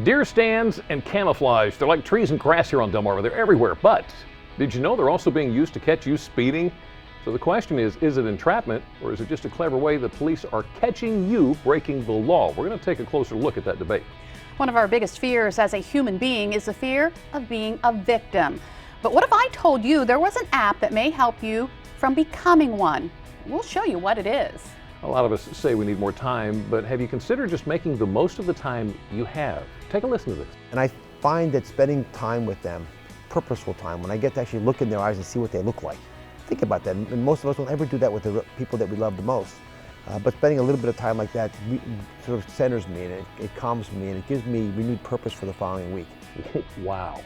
Deer stands and camouflage. They're like trees and grass here on Delmarva. They're everywhere. But did you know they're also being used to catch you speeding? So the question is it entrapment or is it just a clever way the police are catching you breaking the law? We're going to take a closer look at that debate. One of our biggest fears as a human being is the fear of being a victim. But what if I told you there was an app that may help you from becoming one? We'll show you what it is. A lot of us say we need more time, but have you considered just making the most of the time you have? Take a listen to this. And I find that spending time with them, purposeful time, when I get to actually look in their eyes and see what they look like. Think about that, and most of us don't ever do that with the people that we love the most. But spending a little bit of time like that sort of centers me, and it calms me, and it gives me renewed purpose for the following week. Wow.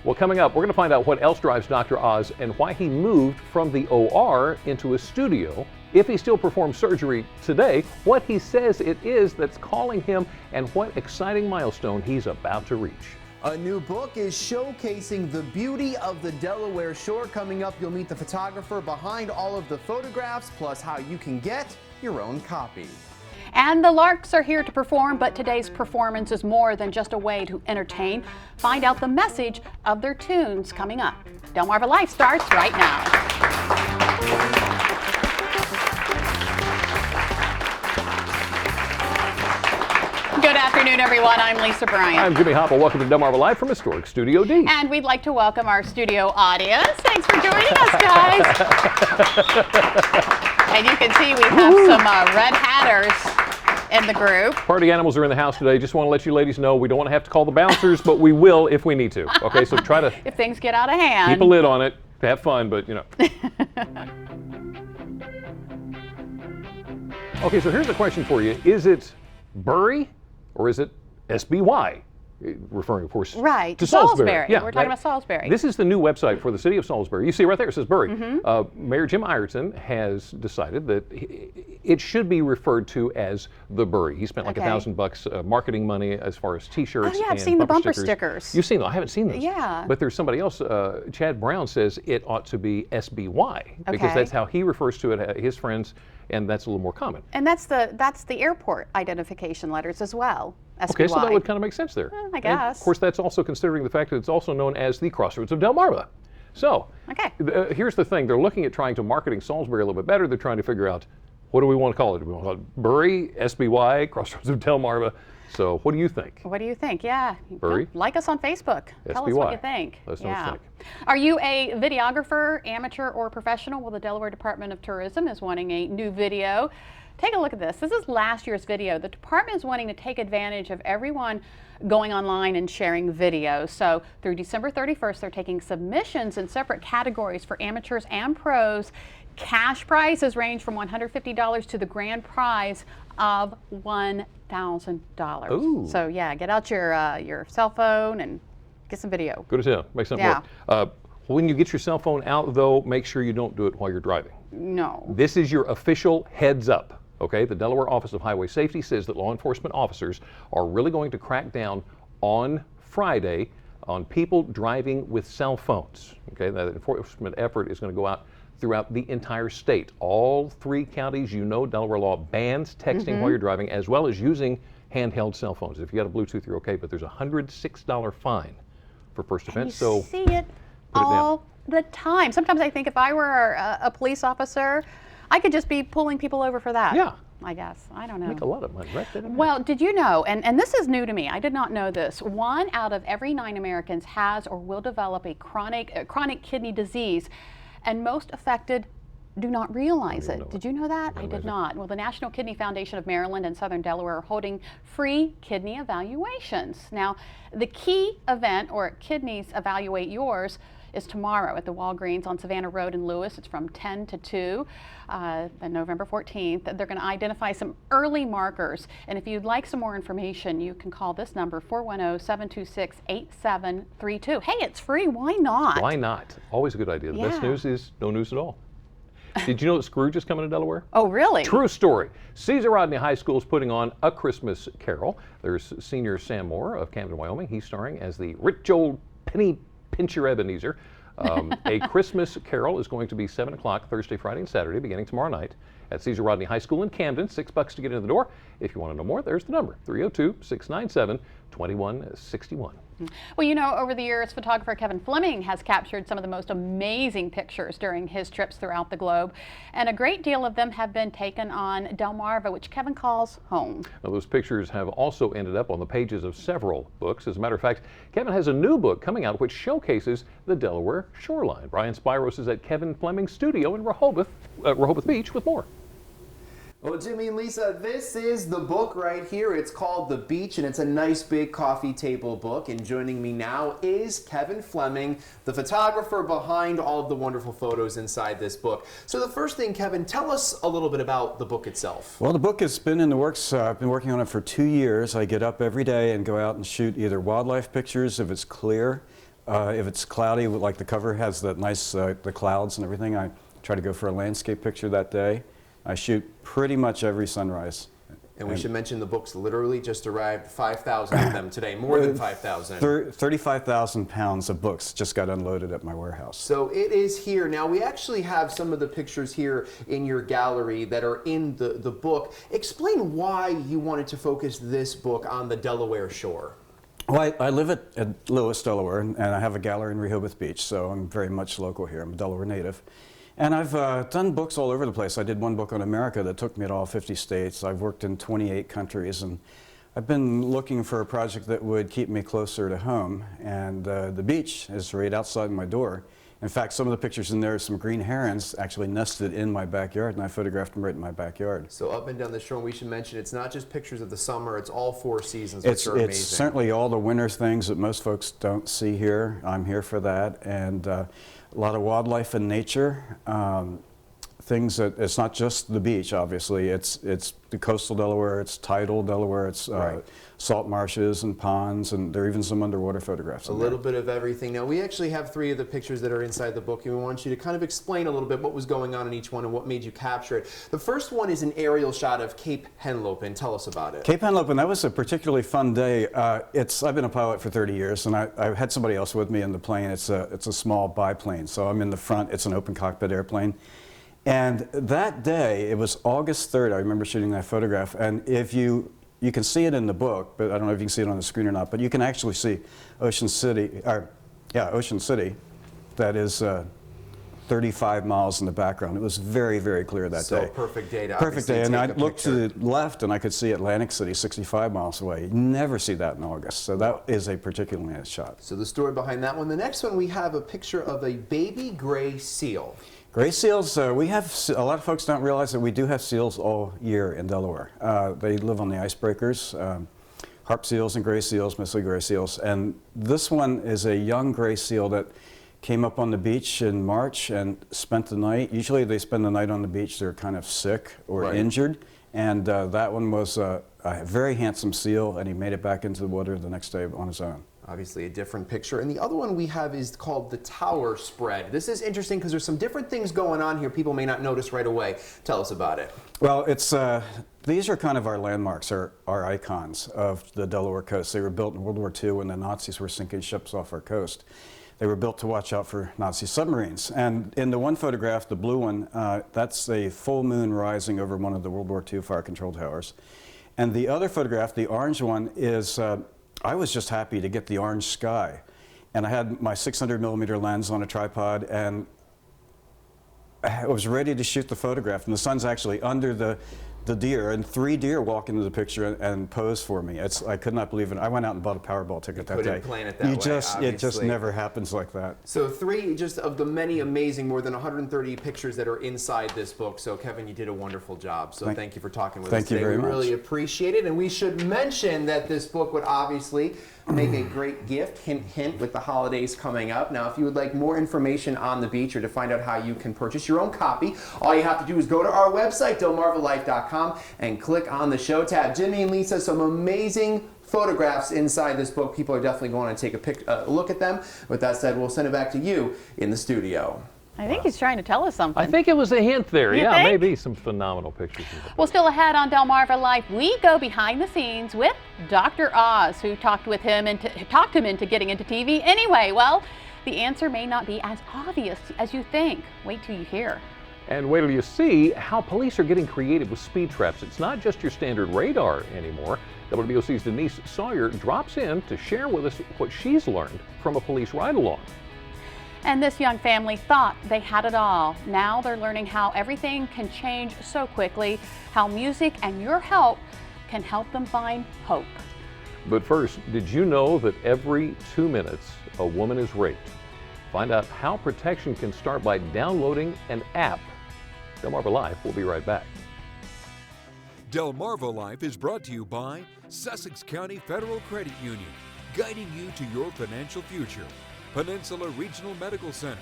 Well, coming up, we're going to find out what else drives Dr. Oz and why he moved from the OR into a studio, if he still performs surgery today, what he says it is that's calling him, and what exciting milestone he's about to reach. A new book is showcasing the beauty of the Delaware Shore. Coming up, you'll meet the photographer behind all of the photographs, plus how you can get your own copy. And the Larks are here to perform, but today's performance is more than just a way to entertain. Find out the message of their tunes coming up. Delmarva Life starts right now. Good afternoon, everyone. I'm Lisa Bryant. I'm Jimmy Hopple. Welcome to Delmarva Live from Historic Studio D. And we'd like to welcome our studio audience. Thanks for joining us, guys. And you can see we have some red hatters in the group. Party animals are in the house today. Just want to let you ladies know we don't want to have to call the bouncers, but we will if we need to. Okay, so try to if things get out of hand. Keep a lid on it. Have fun, but you know. Okay, so here's a question for you. Is it Burry or is it SBY? Referring, of course, to Salisbury. Yeah, we're talking about Salisbury. This is the new website for the city of Salisbury. You see right there, it says Burry. Mayor Jim Ireton has decided that it should be referred to as the Burry. He spent like $1,000 marketing money as far as T-shirts. Oh yeah, I've and seen the bumper stickers. You've seen them? I haven't seen those. Yeah. But there's somebody else. Chad Brown says it ought to be SBY because that's how he refers to it. His friends. And that's a little more common. And that's the airport identification letters as well. SBY. Okay, so that would kind of make sense there. I guess. And of course, that's also considering the fact that it's also known as the Crossroads of Delmarva. So, here's the thing. They're looking at trying to marketing Salisbury a little bit better. They're trying to figure out, what do we want to call it? Do we want to call it Burry, SBY, Crossroads of Delmarva? So what do you think? What do you think? Yeah. Burry? Like us on Facebook. SBY. Tell us what you think. Let us know what you think. Are you a videographer, amateur, or professional? Well, the Delaware Department of Tourism is wanting a new video. Take a look at this. This is last year's video. The department is wanting to take advantage of everyone going online and sharing videos. So through December 31st, they're taking submissions in separate categories for amateurs and pros. Cash prizes range from $150 to the grand prize of $1,000. So yeah, get out your cell phone and get some video. Good as hell. Make something work. When you get your cell phone out, though, make sure you don't do it while you're driving. No. This is your official heads up. Okay, the Delaware Office of Highway Safety says that law enforcement officers are really going to crack down on Friday on people driving with cell phones. Okay, that enforcement effort is going to go out throughout the entire state. All 3 counties, you know, Delaware law bans texting while you're driving, as well as using handheld cell phones. If you got a Bluetooth, you're okay, but there's a $106 fine for first offense. You see it all the time. Sometimes I think if I were a police officer, I could just be pulling people over for that. Yeah. I guess. I don't know. Make a lot of money, right? Well, did you know, and this is new to me, I did not know this, 1 out of every 9 Americans has or will develop a chronic kidney disease, and most affected do not realize it. Did you know that? I did not. Well, the National Kidney Foundation of Maryland and Southern Delaware are holding free kidney evaluations. Now, the key event, or Kidneys Evaluate Yours, is tomorrow at the Walgreens on Savannah Road in Lewis. It's from 10 to 2, on November 14th. They're going to identify some early markers. And if you'd like some more information, you can call this number, 410-726-8732. Hey, it's free. Why not? Why not? Always a good idea. The best news is no news at all. Did you know that Scrooge is coming to Delaware? Oh, really? True story. Caesar Rodney High School is putting on A Christmas Carol. There's senior Sam Moore of Camden, Wyoming. He's starring as the rich old penny pincher Ebenezer. A Christmas Carol is going to be 7 o'clock Thursday, Friday, and Saturday, beginning tomorrow night at Caesar Rodney High School in Camden. $6 to get into the door. If you want to know more, there's the number, 302-697-2161. Well, you know, over the years, photographer Kevin Fleming has captured some of the most amazing pictures during his trips throughout the globe, and a great deal of them have been taken on Delmarva, which Kevin calls home. Now, those pictures have also ended up on the pages of several books. As a matter of fact, Kevin has a new book coming out which showcases the Delaware shoreline. Brian Spiros is at Kevin Fleming's studio in Rehoboth Beach with more. Well, Jimmy and Lisa, this is the book right here. It's called The Beach, and it's a nice big coffee table book. And joining me now is Kevin Fleming, the photographer behind all of the wonderful photos inside this book. So the first thing, Kevin, tell us a little bit about the book itself. Well, the book has been in the works. I've been working on it for 2 years. I get up every day and go out and shoot either wildlife pictures if it's clear. If it's cloudy, like the cover has that nice, the clouds and everything, I try to go for a landscape picture that day. I shoot pretty much every sunrise. And we should mention the books literally just arrived, 5,000 of them today, more than 5,000. 35,000 pounds of books just got unloaded at my warehouse. So it is here. Now, we actually have some of the pictures here in your gallery that are in the book. Explain why you wanted to focus this book on the Delaware shore. Well, I live at Lewis, Delaware, and I have a gallery in Rehoboth Beach, so I'm very much local here. I'm a Delaware native. And I've done books all over the place. I did one book on America that took me to all 50 states. I've worked in 28 countries, and I've been looking for a project that would keep me closer to home. And the beach is right outside my door. In fact, some of the pictures in there, some green herons actually nested in my backyard, and I photographed them right in my backyard. So up and down the shore, we should mention it's not just pictures of the summer, it's all 4 seasons, which are amazing. It's certainly all the winter things that most folks don't see here. I'm here for that. And a lot of wildlife and nature. Things that, it's not just the beach, obviously. It's the coastal Delaware, it's tidal Delaware, it's salt marshes and ponds, and there are even some underwater photographs. A little bit of everything. Now, we actually have 3 of the pictures that are inside the book, and we want you to kind of explain a little bit what was going on in each one and what made you capture it. The first one is an aerial shot of Cape Henlopen. Tell us about it. Cape Henlopen, that was a particularly fun day. I've been a pilot for 30 years, and I had somebody else with me in the plane. It's a small biplane, so I'm in the front. It's an open cockpit airplane. And that day, it was August 3rd, I remember shooting that photograph, and if you can see it in the book, but I don't know if you can see it on the screen or not, but you can actually see Ocean City, that is 35 miles in the background. It was very, very clear that day. So perfect day to Perfect day, and I looked picture. to the left and I could see Atlantic City 65 miles away. You never see that in August, so that is a particularly nice shot. So the story behind that one. The next one, we have a picture of a baby gray seal. Gray seals, we have, a lot of folks don't realize that we do have seals all year in Delaware. They live on the icebreakers, harp seals and gray seals, mostly gray seals. And this one is a young gray seal that came up on the beach in March and spent the night. Usually they spend the night on the beach, they're kind of sick or injured. And that one was a very handsome seal, and he made it back into the water the next day on his own. Obviously a different picture. And the other one we have is called the tower spread. This is interesting because there's some different things going on here people may not notice right away. Tell us about it. Well, these are kind of our landmarks, our icons of the Delaware coast. They were built in World War II when the Nazis were sinking ships off our coast. They were built to watch out for Nazi submarines. And in the one photograph, the blue one, that's a full moon rising over one of the World War II fire control towers. And the other photograph, the orange one, is I was just happy to get the orange sky. And I had my 600mm lens on a tripod, and I was ready to shoot the photograph. And the sun's actually under the deer, and 3 deer walk into the picture and pose for me. I could not believe it. I went out and bought a Powerball ticket that day. Couldn't plan it that way, It just never happens like that. So 3 just of the many amazing, more than 130 pictures that are inside this book. So Kevin, you did a wonderful job. So thank you for talking with us today. Thank you very much. We really appreciate it. And we should mention that this book would obviously make a great gift, hint, hint, with the holidays coming up. Now, if you would like more information on the beach or to find out how you can purchase your own copy, all you have to do is go to our website, delmarvalife.com, and click on the show tab. Jimmy and Lisa, some amazing photographs inside this book. People are definitely going to take a look at them. With that said, we'll send it back to you in the studio. I think he's trying to tell us something. I think it was a hint there. You Yeah, think? maybe some phenomenal pictures. Well, still ahead on Delmarva Life, we go behind the scenes with Dr. Oz, who talked him into getting into TV anyway. Well, the answer may not be as obvious as you think. Wait till you hear. And wait till you see how police are getting creative with speed traps. It's not just your standard radar anymore. WBOC's Denise Sawyer drops in to share with us what she's learned from a police ride-along. And this young family thought they had it all. Now they're learning how everything can change so quickly, how music and your help can help them find hope. But first, did you know that every 2 minutes a woman is raped? Find out how protection can start by downloading an app. Delmarva Life will be right back. Delmarva Life is brought to you by Sussex County Federal Credit Union, guiding you to your financial future. Peninsula Regional Medical Center,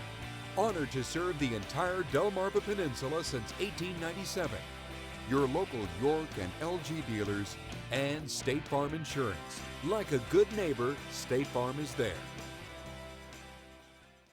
honored to serve the entire Delmarva Peninsula since 1897. Your local York and LG dealers, and State Farm Insurance. Like a good neighbor, State Farm is there.